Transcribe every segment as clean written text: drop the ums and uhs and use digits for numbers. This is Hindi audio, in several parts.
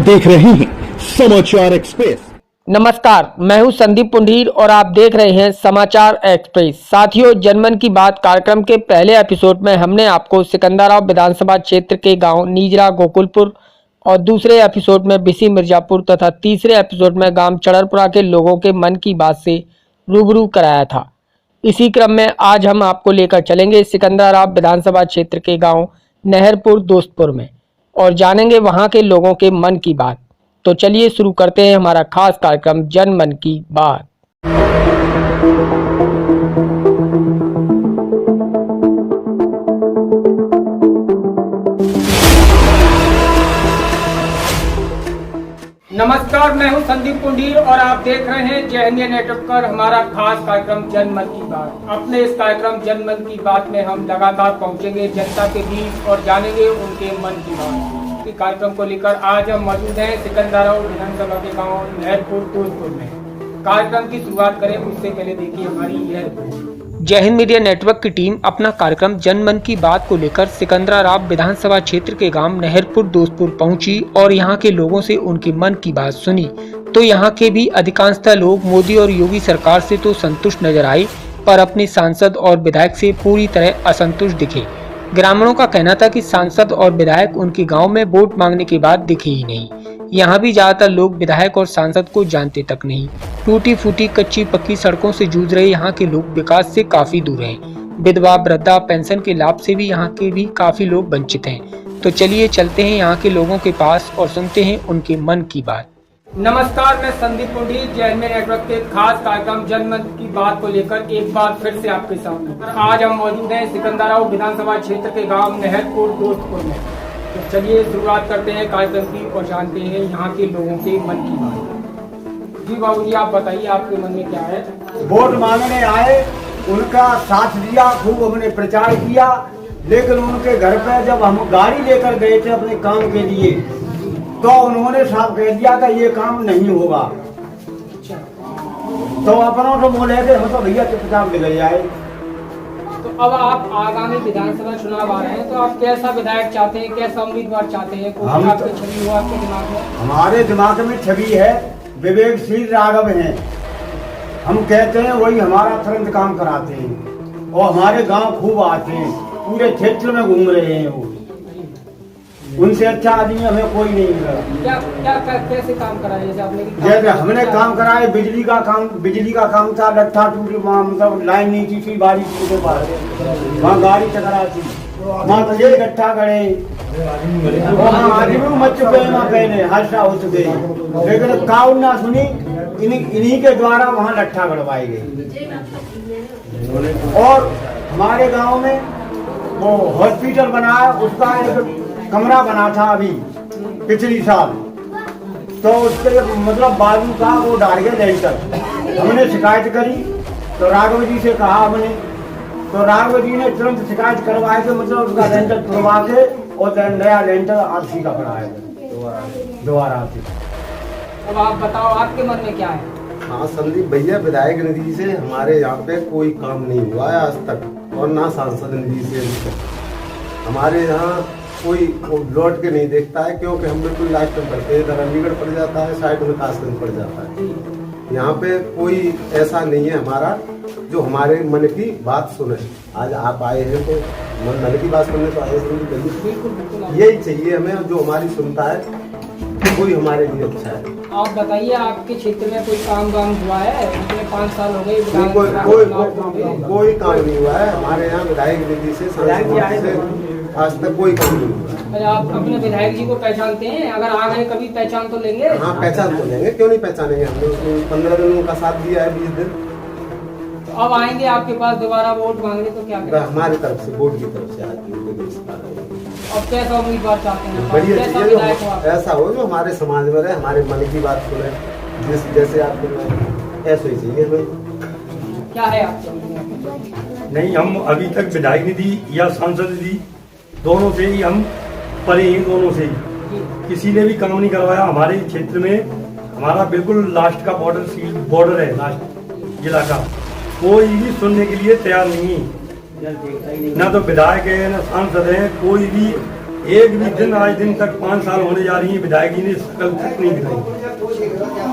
देख रहे हैं समाचार एक्सप्रेस। नमस्कार, मैं हूं संदीप पुंडीर और आप देख रहे हैं समाचार एक्सप्रेस। साथियों, जनमन की बात कार्यक्रम के पहले एपिसोड में हमने आपको सिकंदराबाद विधानसभा क्षेत्र के गांव नीजरा गोकुलपुर और दूसरे एपिसोड में बिसी मिर्जापुर तथा तीसरे एपिसोड में गांव चड़रपुरा के लोगों के मन की बात से रूबरू कराया था। इसी क्रम में आज हम आपको लेकर चलेंगे सिकंदराबाद विधानसभा क्षेत्र के गाँव नहरपुर दोस्तपुर में और जानेंगे वहां के लोगों के मन की बात। तो चलिए शुरू करते हैं हमारा खास कार्यक्रम जन मन की बात। नमस्कार, मैं हूं संदीप पुंडीर और आप देख रहे हैं जय हिंद नेटवर्क पर हमारा खास कार्यक्रम जन मन की बात। अपने इस कार्यक्रम जन मन की बात में हम लगातार पहुंचेंगे जनता के बीच और जानेंगे उनके मन की बात। इस कार्यक्रम को लेकर आज हम मौजूद हैं सिकंदराबाद विधानसभा के गांव नहरपुर दोस्तपुर में। कार्यक्रम की शुरुआत करें उससे पहले देखिए हमारी यह रिपोर्ट। जय हिंद मीडिया नेटवर्क की टीम अपना कार्यक्रम जनमन की बात को लेकर सिकंदराबाद विधानसभा क्षेत्र के गांव नहरपुर दोस्तपुर पहुंची और यहां के लोगों से उनके मन की बात सुनी। तो यहां के भी अधिकांशतः लोग मोदी और योगी सरकार से तो संतुष्ट नजर आए, पर अपने सांसद और विधायक से पूरी तरह असंतुष्ट दिखे। ग्रामीणों का कहना था कि सांसद और विधायक उनके गाँव में वोट मांगने के बाद दिखे ही नहीं। यहाँ भी ज्यादातर लोग विधायक और सांसद को जानते तक नहीं। टूटी फूटी कच्ची पक्की सड़कों से जूझ रहे यहाँ के लोग विकास से काफी दूर हैं। विधवा वृद्धा पेंशन के लाभ से भी यहाँ के भी काफी लोग वंचित हैं। तो चलिए चलते हैं यहाँ के लोगों के पास और सुनते हैं उनके मन की बात। नमस्कार, मैं संदीप पुंडीर जय हिंद नेटवर्क के खास कार्यक्रम जनमन की बात को लेकर एक बार फिर से आपके सामने। आज हम मौजूद हैं सिकंदराबाद विधानसभा क्षेत्र के गांव नहरपुर दोस्तपुर में। तो चलिए शुरुआत करते हैं कार्यक्रम की और जानते हैं यहाँ के लोगों के मन की बात। जी बाबू जी, आप बताइए आपके मन में क्या है? वोट मांगने आए, उनका साथ दिया, खूब हमने प्रचार किया, लेकिन उनके घर पे जब हम गाड़ी लेकर गए थे अपने काम के लिए तो उन्होंने साफ कह दिया कि ये काम नहीं होगा। तो अपनों से बोले कि हम तो भैया चुपचाप निकल जाए। तो अब आप आगामी विधानसभा चुनाव आ रहे हैं, तो आप कैसा विधायक चाहते हैं, कैसा उम्मीदवार चाहते हैं? कोई हम आपकी छवि हो आपके दिमाग में? हमारे दिमाग में छवि है, विवेकशील राघव हैं। हम कहते हैं वही हमारा तुरंत काम कराते हैं और हमारे गांव खूब आते हैं, पूरे क्षेत्र में घूम रहे हैं वो। उनसे अच्छा आदमी हमें कोई नहीं मिला। क्या कैसे काम कराए? जैसे आपने जैसे हमने काम कराए, बिजली का काम था। लट्ठा टूटी, मतलब लाइन नहीं थी, बारिश के बाद वहाँ गाड़ी टकरा थी, वहाँ तो ये गट्ठा गड़े, आदमी मच चुके हैं वहाँ पहले, हादसा हो चुके हैं, लेकिन काउ ना सुनी। इन्हीं के द्वारा वहाँ लट्ठा गड़वाई गई। और हमारे गाँव में वो हॉस्पिटल बनाया, उसका एक कमरा बना था अभी पिछली साल, तो उसके मतलब बाजू का वो डाल गया लेंटर। हमने शिकायत करी तो राघव जी से कहा हमने, तो राघव जी ने तुरंत शिकायत करवाए थे, मतलब उसका लेंटर तुड़वा के और नया लेंटर आरसी का बनाया दोबारा से। अब आप बताओ आपके मन में क्या है? हाँ संदीप भैया, विधायक निधि से हमारे यहाँ पे कोई काम नहीं हुआ है आज तक, और ना सांसद निधि से हमारे यहाँ कोई लौट के नहीं देखता है, क्योंकि हम बिल्कुल लास्ट में पड़ते हैं। इधर अलीगढ़ पड़ जाता है, साइड में कासगंज पड़ जाता है। यहाँ पे कोई ऐसा नहीं है हमारा जो हमारे मन की बात सुने। आज आप आए हैं तो मन की बात सुनने तो आए हैं, यही चाहिए हमें, जो हमारी सुनता है कोई हमारे लिए अच्छा है। आप बताइए आपके क्षेत्र में कोई काम वाम हुआ है? पिछले 5 साल हो गए कोई काम नहीं हुआ है हमारे यहाँ विधायक निधि से आज तक कोई काम नहीं हुआ। आप अपने विधायक जी को पहचानते हैं? अगर आ गए कभी पहचान तो लेंगे? हाँ पहचान तो लेंगे, क्यों नहीं पहचानेंगे। हमने उसको 15 दिन का साथ दिया है, 20 दिन। तो अब आएंगे आपके पास दोबारा वोट मांगने तो क्या करें? हमारी तरफ से, बोर्ड की तरफ से अब कैसा उम्मीदवार चाहते हैं? बढ़िया चीज ऐसा हो जो हमारे समाज में रहे, हमारे मन की बात सुने। जैसे आपको ऐसा ही चाहिए हमें। क्या है आपके? नहीं, हम अभी तक विधायक निधि या सांसद निधि दोनों से ही हम परे हैं, दोनों से ही किसी ने भी काम नहीं करवाया हमारे क्षेत्र में। हमारा बिल्कुल लास्ट का बॉर्डर है, लास्ट जिला का। कोई भी सुनने के लिए तैयार नहीं है, ना तो विधायक है ना सांसद है, कोई भी एक भी दिन आज दिन तक 5 साल होने जा रही है, विधायक जी ने शकल तक नहीं दिखाई।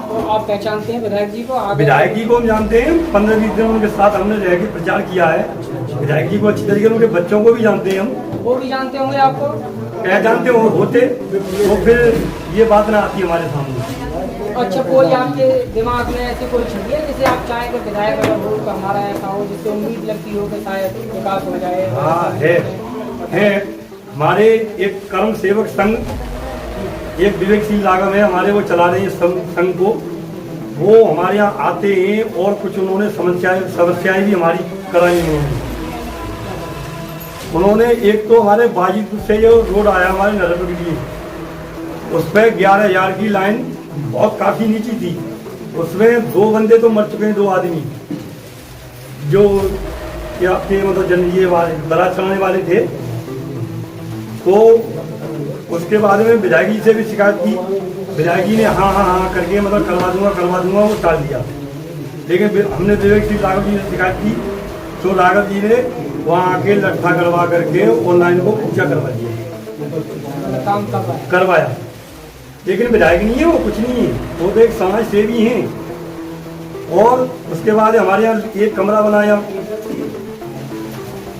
तो आप पहचानते हैं विधायक जी को? आगे विधायक जी को हम जानते हैं, 15-20 दिन उनके साथ हमने रह के प्रचार किया है। विधायक जी को अच्छी तरीके से, उनके बच्चों को भी जानते हैं हम। वो भी जानते होंगे आपको? क्या जानते हो होते तो फिर ये बात ना आती हमारे सामने। अच्छा, कोई आपके दिमाग में ऐसी कोई छवि है जिसे आप चाहें कि विधायक अगर हो तो हमारा ऐसा हो, जिससे उम्मीद लगती हो कि शायद विकास हो जाए? हाँ है हमारे एक कर्म सेवक संघ, एक विवेकशील राघव है हमारे, वो चला रहे हैं संघ को। वो हमारे यहाँ आते हैं और कुछ उन्होंने समस्याएं भी हमारी कराई उन्होंने। एक तो हमारे बाजीपुर से जो रोड आया हमारे नरपुर के लिए, उस पर 11,000 की लाइन बहुत काफी नीची थी। उसमें 2 बंदे तो मर चुके हैं, 2 आदमी जो क्या थे, मतलब ये बारात चलाने वाले थे। तो उसके बाद में विधायक जी से भी शिकायत की, विधायक जी ने हाँ करके मतलब करवा दूंगा वो टाल दिया। लेकिन हमने विवेक सिंह राघव जी से शिकायत की, तो राघव जी ने वहाँ आके लट्ठा करवा करके ऑनलाइन को पूजा करवा दिया, काम करवाया। लेकिन विधायक नहीं है वो, कुछ नहीं है, वो तो एक समाज सेवी हैं। और उसके बाद हमारे यहाँ एक कमरा बनाया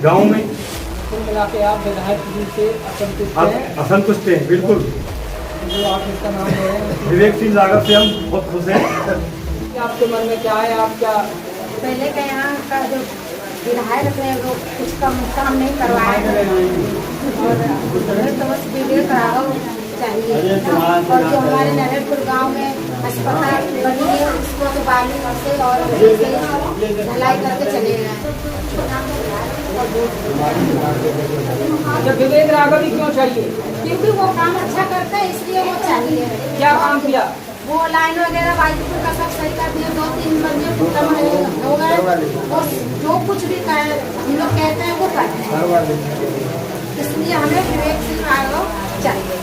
गांव में। कुल मिला के आप विधायक जी से असंतुष्ट हैं? असंतुष्ट हैं बिल्कुल। जो आप इसका नाम है विवेक सिंह राघव से हम बहुत खुश हैं। आपके मन में क्या है? आप क्या पहले का यहाँ का जो विधायक थे वो कुछ काम नहीं करवाए और हमें तो बस विवेक राघव चाहिए। और जो हमारे नरेंद्रपुर गांव में अस्पताल बनी है उसको तो बाली से और ढलाई करके चले गए। विवेक राघव ही क्यों चाहिए? क्योंकि वो काम अच्छा करता है इसलिए वो चाहिए। क्या काम किया? वो लाइन वगैरह बाजीपुर का सब सही कर दिया, 2-3 बजे हो गए। वो जो कुछ भी हम लोग कहते हैं वो करते हैं, इसलिए हमें विवेक सिंह राघव चाहिए।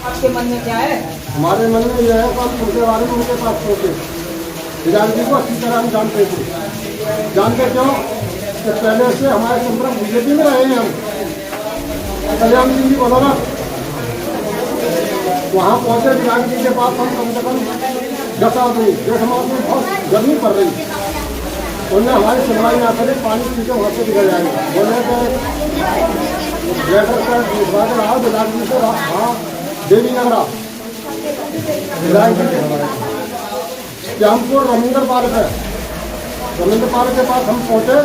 आपके मन में क्या है? हमारे मन में यह है कि हम उनके बारे में उनके पास सोचे। विधायक जी को अच्छी तरह हम जानते थे, जानते क्यों कि पहले से हमारे संपर्क बीजेपी में रहे हैं हम। कल्याण सिंह जी बोलो ना, वहाँ पहुँचे विधायक जी के पास हम कम से कम 10 आदमी, 1.5 आदमी, बहुत गर्मी पड़ रही। उन्होंने हमारी सुनवाई ना करे, पानी पी के वहाँ से निकल जाएगा। बोलने के लेटर पर भिजवा के रहा विधायक जी से, हाँ देवी नगरा विधायक जी श्यामपुर रविंद्र पार्क है। रविंद्र पार्क के पास हम पहुँचे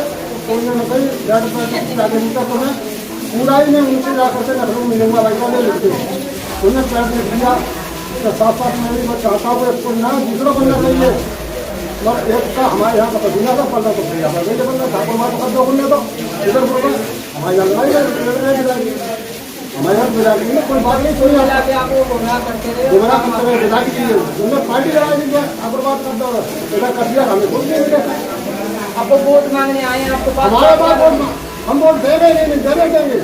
तो उन्होंने कही लेटर पर तुम्हें पूरा ही नहीं, उनसे जाकर के लखनऊ मिलूंगा भाई को नहीं लिखते। उन्हें पैर लिख दिया तो 7-7 महीने में चाहता हूँ एक ना दूसरा बनना चाहिए, और एक का हमारे यहाँ का पसीना था, 15 तो भैया बंदा ठाकुर माता कर दो बोलने तो इधर बोल हमारे यहाँ लड़ाई हमारे यहाँ विधायक में कोई बात नहीं, कोई गुमराह करते रहे विधायक जी उन्होंने पार्टी लड़ा दी ठाकुर बात कर दो इधर कर दिया, हमें बोल दिया आपको वोट मांगने आए हैं, आपको हमारे पास हम वोट देंगे नहीं देंगे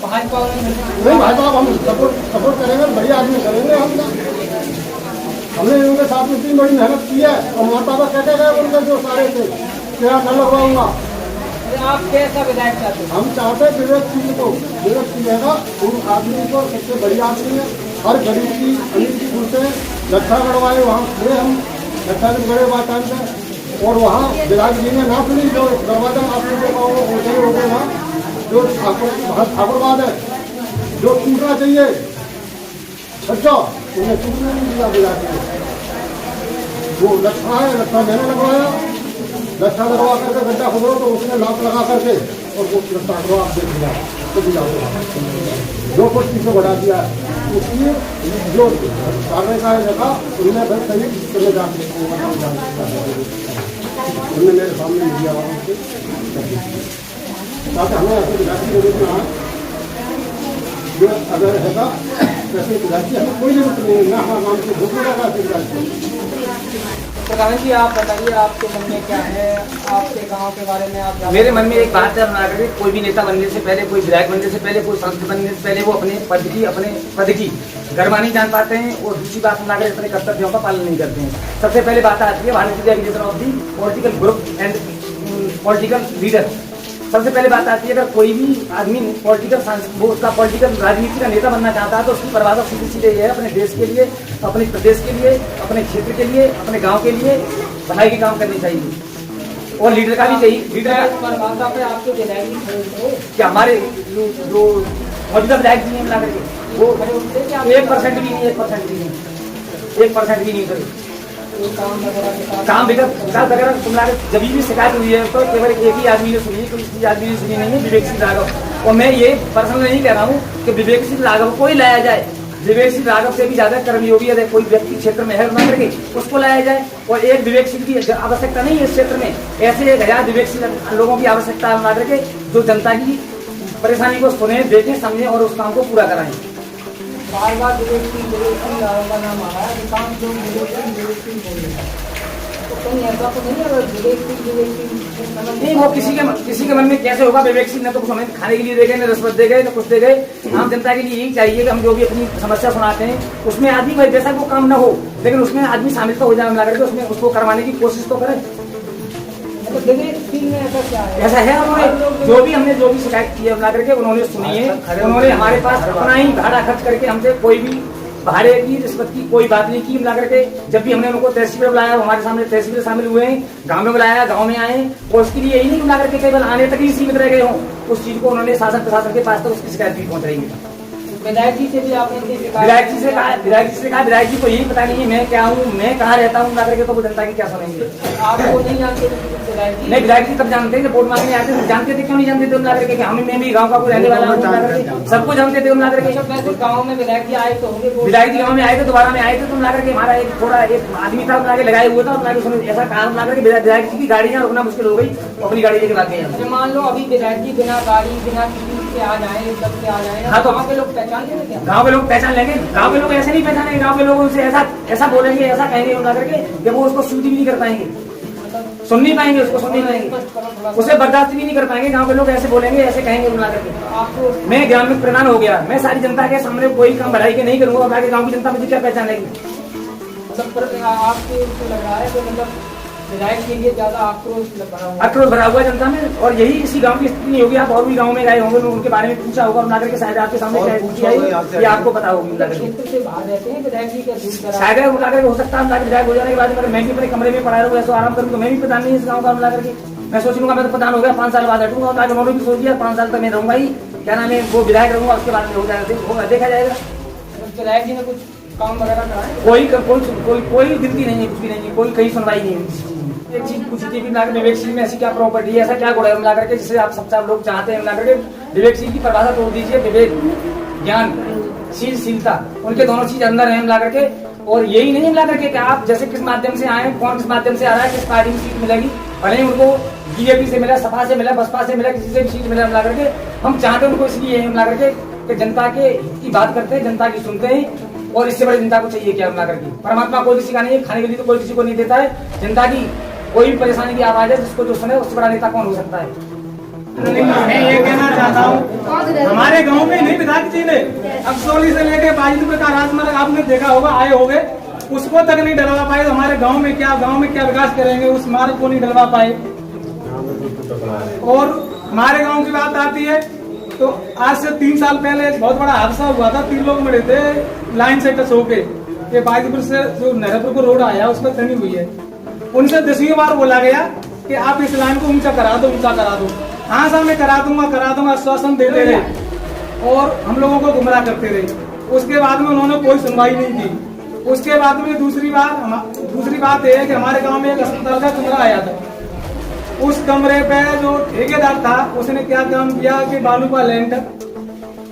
भाजपा नहीं भाई साहब, हम सपोर्ट करेंगे, बढ़िया आदमी करेंगे। हमने उनके साथ में इतनी बड़ी मेहनत की है और माता का कहते गए उनके जो सारे थे क्या न लगवाऊंगा। आप कैसा विधायक चाहते हैं? हम चाहते हैं विवेक सिंह को, विवेक सिंह है ना उन आदमी को सबसे बड़ी आदमी है, हर गरीब की अमीर की घुसे लट्ठा गड़वाए, वहाँ खड़े हम लट्ठा के बड़े बात में, और वहाँ विधायक जी ने ना सुनी जो दरवाजा आपको हो गए ना जो ठाकुरवाद है जो टूटना चाहिए अच्छा उन्हें टूटने नहीं दिया विधायक जी। वो लट्ठा है, लट्ठा मैंने लगवाया, लट्ठा लगवा करके गड्ढा खुदरो तो उसने लात लगा करके और वो लट्ठा को आप देख लिया तो दिया जो कुछ पीछे बढ़ा दिया उसकी जो कार्य का रखा उन्होंने फिर सही करने जाते उन्होंने मेरे सामने दिया ताकि हमें ऐसे विधायक की जो अगर है ऐसे विधायक हमें कोई जरूरत नहीं है, ना हमारा नाम से भूख लगा ऐसे प्रधान जी आप बताइए आपके मन में क्या है, आपके गांव के बारे में आप? मेरे मन में एक बात है, कोई भी नेता बनने से पहले, कोई विधायक बनने से पहले, कोई सांसद बनने से पहले वो अपने पद की गरिमा नहीं जान पाते हैं और दूसरी बात नागरिक अपने कर्तव्यों का पालन नहीं करते हैं। सबसे पहले बात आती है भारतीय of the political group and political leader. सबसे पहले बात आती है, अगर कोई भी आदमी वो उसका पॉलिटिकल राजनीति का नेता बनना चाहता है तो उसकी परिभाषा सीधी सीधे ये है, अपने देश के लिए, अपने प्रदेश के लिए, अपने क्षेत्र के लिए, अपने गांव के लिए भलाई के काम करनी चाहिए। और लीडर का भी चाहिए, लीडर का परिभाषा पे आपके विधायक क्या हमारे जो मौजूदा विधायक जी हैं मिला करके वो 1% भी नहीं, 1% भी नहीं, 1% भी नहीं करे काम विकास वगैरह तुमला जब भी शिकायत हुई है तो केवल एक ही आदमी ने सुनी है, कोई आदमी ने सुनी नहीं है, विवेक सिंह राघव। और मैं ये पर्सनल नहीं कह रहा हूँ कि विवेक सिंह राघव को ही लाया जाए, विवेक सिंह राघव से भी ज्यादा कर्मयोगी है कोई व्यक्ति क्षेत्र में है बना करके उसको लाया जाए। और एक विवेक सिंह की आवश्यकता नहीं है इस क्षेत्र में, ऐसे 1000 विवेक सिंह लोगों की आवश्यकता बना करके जो जनता की परेशानी को सुने, देखें, समझें और उस काम को पूरा कराएं। बार बार विवेक सिंह राघव का नाम आ रहा है, अधिकांश लोग विवेक सिंह बोल रहे हैं, तो कहीं ऐसा तो नहीं है विवेक सिंह नहीं, वो किसी के मन में कैसे होगा? विवेक सिंह ने तो कुछ हमें खाने के लिए दे गए, न रिश्वत दे गए, न कुछ दे गए। आम जनता के लिए यही चाहिए कि हम जो भी अपनी समस्या सुनाते हैं उसमें आदमी जैसा वो काम न हो, लेकिन उसमें आदमी शामिल तो हो जाए, मिला करके उसमें उसको करवाने की कोशिश तो करें। तो विवेक सिंह में ऐसा क्या है? ऐसा है, उन्होंने जो भी शिकायत की है बना करके उन्होंने सुनी है, उन्होंने हमारे पास अपना ही भाड़ा खर्च करके हमसे कोई भी भाड़े की रिश्वत की कोई बात नहीं की मिला करके। जब भी हमने उनको तहसील में बुलाया, हमारे सामने तहसील में शामिल हुए हैं, गाँव में बुलाया, गाँव में आए, और उसके लिए यही नहीं मिला करके केवल आने तक ही सीमित रह गए हों, उस चीज को उन्होंने शासन प्रशासन के पास तक उसकी शिकायत भी पहुंच रही है। विधायक जी से भी आपने विधायक जी से कहा, विधायक जी को यही पता नहीं है मैं क्या हूँ, मैं कहाँ रहता हूँ मिला करके, तो वो जनता की क्या सुनेंगे? आपको नहीं जानते विधायक जी? नहीं, विधायक जी तब जानते हैं, वोट मांगने आते थे, जानते थे, क्यों नहीं जानते थे मिला करके? मैं भी गाँव का कोई रहने वाला हूँ, सबको जानते थे मिला करके। वैसे गाँव में विधायक जी आए तो होंगे, विधायक जी गाँव में आए थे, दोबारा में आए थे, तो मिला करके हमारा एक थोड़ा एक आदमी था मिला के लगाए हुआ था, ऐसा काम मिला करके विधायक जी की गाड़ी रुकना मुश्किल हो गई, अपनी गाड़ी लेके भाग गए। मान लो अभी विधायक जी बिना गाड़ी बिना किसी से आ जाए, सब से आ जाए, हाँ, तो गाँव के लोग पहचान लेंगे क्या? गाँव के लोग पहचान लेंगे, गाँव के लोग ऐसे नहीं पहचानेंगे, गाँव के लोग उनसे ऐसा बोलेंगे, ऐसा कहेंगे मिला करके कि वो उसको सूटी भी नहीं कर पाएंगे, सुन नहीं पाएंगे, उसको सुन नहीं पाएंगे, उसे बर्दाश्त भी नहीं कर पाएंगे। गांव के लोग ऐसे बोलेंगे, ऐसे कहेंगे बुला करके। आपको मैं ज्ञान में प्रधान हो गया, मैं सारी जनता के सामने कोई काम बढ़ाई के नहीं करूंगा, बाकी गांव की जनता मुझे क्या पहचानेगी? मतलब आपके उसको लग रहा है कि मतलब विधायक के लिए ज्यादा आक्रोश भरा हुआ जनता में, और यही इसी गांव की स्थिति नहीं होगी। आप और भी गांव में गए होंगे, उनके बारे में पूछा होगा बना करके, शायद आपके सामने ये आपको पता होगी। क्षेत्र से बाहर रहते हैं विधायक जी का शायद बुला करके हो सकता है विधायक हो जाने के बाद मैं भी अपने कमरे में पड़ा रहूँ, ऐसा आराम करूँ, तो मैं भी प्रधान नहीं इस गाँव का मिला करके मैं सोच लूंगा मैं तो प्रधान हो गया, 5 साल बाद हटूंगा, और उन्होंने भी सोच दिया 5 साल तक मैं रहूंगा ही, क्या नाम है वो विधायक रहूंगा, उसके बाद में हो जाएगा, देखा जाएगा। विधायक जी ने कुछ काम वगैरह कराए? कोई गिनती नहीं है, कुछ भी नहीं है, कोई कहीं सुनवाई नहीं है। एक चीज पूछी थी विवेक सिंह में ऐसी क्या प्रॉपर्टी है, ऐसा क्या गुण है मिला करके जिससे आप सब लोग चाहते हैं मिला करके विवेक सिंह की परिभाषा तोड़ दीजिए। विवेक, ज्ञान, शीलता, उनके दोनों चीज अंदर है मिला करके। और यही नहीं मिला करके कि आप जैसे किस माध्यम से आए, कौन किस माध्यम से आ रहा है, किस पार्टी की सीट मिलेगी, भले ही उनको बीजेपी से मिला, सपा से मिला, बसपा से मिला, किसी से भी सीट मिला मिला करके, हम चाहते हैं उनको इसलिए मिला करके कि जनता की बात करते हैं, जनता की सुनते हैं, और इससे बड़ी जनता को चाहिए क्या मिला करके? परमात्मा कोई किसी का नहीं है, खाने के लिए तो कोई किसी को नहीं देता है। जनता की कोई भी परेशानी की आवाज है जिसको जो सुने, उससे बड़ा नेता कौन हो सकता है? मैं ये कहना चाहता हूँ, हमारे गांव में नहीं विधायक जी ने अक्सौली से लेके बाजीपुर का राजमार्ग आपने देखा होगा, आए होंगे, उसको तक नहीं डलवा पाए। तो हमारे गांव में क्या विकास करेंगे? उस मार्ग को नहीं डलवा पाए। और हमारे गांव की बात आती है तो आज से 3 साल पहले एक बहुत बड़ा हादसा हुआ था, 3 लोग मरे थे लाइन से टच होके। ये बाजीपुर से जो नहरपुर को रोड आया उस पर तनी हुई है, उनसे 10वीं बार बोला गया कि आप इस लाइन को ऊंचा करा दो, ऊंचा करा दो। हाँ साहब मैं करा दूंगा आश्वासन देते रहे और हम लोगों को गुमराह करते रहे। उसके बाद में उन्होंने कोई सुनवाई नहीं की। उसके बाद में दूसरी बात यह है कि हमारे गांव में एक अस्पताल का कमरा आया था। उस कमरे पे जो ठेकेदार था उसने क्या काम किया कि बालू का लैंटर,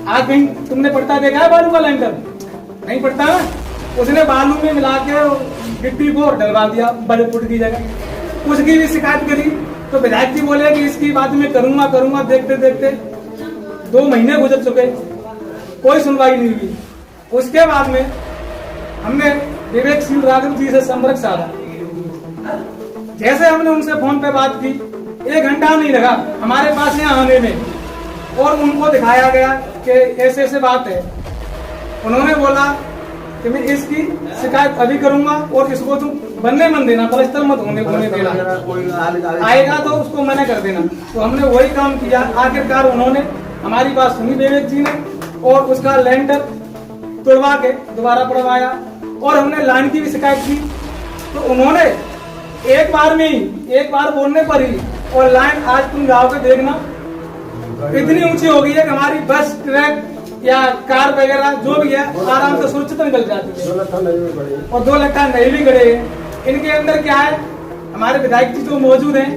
आज कहीं तुमने पड़ता देखा है बालू का लैंटर? नहीं पड़ता ना, उसने बालू में मिला के गिट्टी को डलवा दिया बड़े फुट की जगह। उसकी भी शिकायत करी तो विधायक जी बोले कि इसकी बात मैं करूंगा। देखते देखते 2 महीने गुजर चुके, कोई सुनवाई नहीं हुई। उसके बाद में हमने विवेक सिंह राघव जी से संपर्क साधा। जैसे हमने उनसे फोन पे बात की, 1 घंटा नहीं लगा हमारे पास यहाँ आने में, और उनको दिखाया गया कि ऐसे बात है। उन्होंने बोला कि मैं इसकी शिकायत अभी करूंगा और इसको तुम बनने मत देना, प्लस्तर मत होने देना, आएगा तो उसको मना कर देना। तो हमने वही काम किया। आखिरकार उन्होंने हमारी बात सुनी विवेक जी ने और उसका लेंटर तोड़वा के दोबारा पड़वाया और हमने लाइन की भी शिकायत की। तो उन्होंने एक बार बोलने पर ही, और लाइन आज तुम जाओगे देखना इतनी ऊंची हो गई है कि हमारी बस, ट्रक या कार वगैरह जो भी है आराम से सुरक्षित निकल जाती है। और 2 लट्ठा नहीं भी गड़े हैं। इनके अंदर क्या है, हमारे विधायक जी जो मौजूद हैं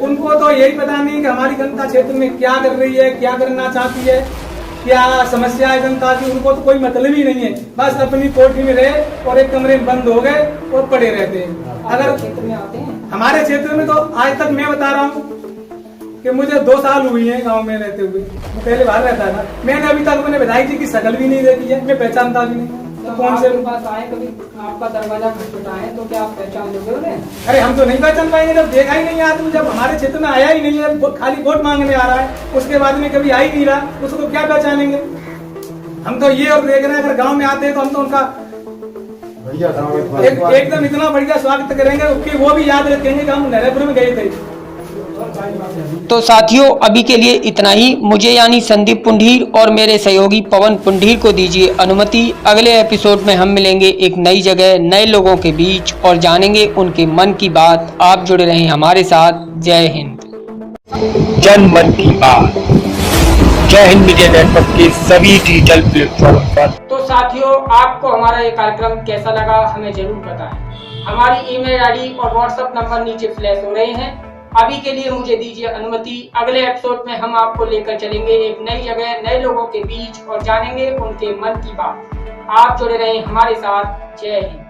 उनको तो यही पता नहीं कि हमारी जनता क्षेत्र में क्या कर रही है, क्या करना चाहती है, क्या समस्या है जनता की, उनको तो कोई मतलब ही नहीं है। बस अपनी कोठी में रहे और एक कमरे में बंद हो गए और पड़े रहते हैं। अगर हमारे क्षेत्र में तो आज तक मैं बता रहा हूँ कि मुझे 2 साल हुई है गांव में रहते हुए। मैं पहले बाहर रहता था, मैंने अभी तक मैंने विधायक जी की शक्ल भी नहीं देखी है, मैं पहचानता भी नहीं। तो कौन से पास आए, कभी आपका दरवाजा खटखटाए तो क्या आप पहचान लोगे उन्हें? अरे हम तो नहीं पहचान पाएंगे जब देखा ही नहीं आदमी, जब हमारे क्षेत्र में आया ही नहीं है, खाली वोट मांगने आ रहा है, उसके बाद में कभी आ ही नहीं रहा, उसको क्या पहचानेंगे? हम तो ये और देख रहे हैं, अगर गाँव में आते हैं तो हम तो उनका एकदम इतना बढ़िया स्वागत करेंगे कि वो भी याद रखेंगे कि हम नरेपुर में गए थे। तो साथियों, अभी के लिए इतना ही। मुझे यानी संदीप पुंडीर और मेरे सहयोगी पवन पुंडीर को दीजिए अनुमति। अगले एपिसोड में हम मिलेंगे एक नई जगह, नए लोगों के बीच और जानेंगे उनके मन की बात। आप जुड़े रहें हमारे साथ। जय हिंद। जन मन की बात जय हिंद मीडिया नेटवर्क के सभी डिजिटल प्लेटफॉर्म पर। तो साथियों, आपको हमारा ये कार्यक्रम कैसा लगा हमें जरूर बताएं। हमारी ईमेल आईडी और व्हाट्सएप नंबर नीचे फ्लैश हो रहे हैं। अभी के लिए मुझे दीजिए अनुमति। अगले एपिसोड में हम आपको लेकर चलेंगे एक नई जगह, नए लोगों के बीच और जानेंगे उनके मन की बात। आप जुड़े रहें हमारे साथ। जय हिंद।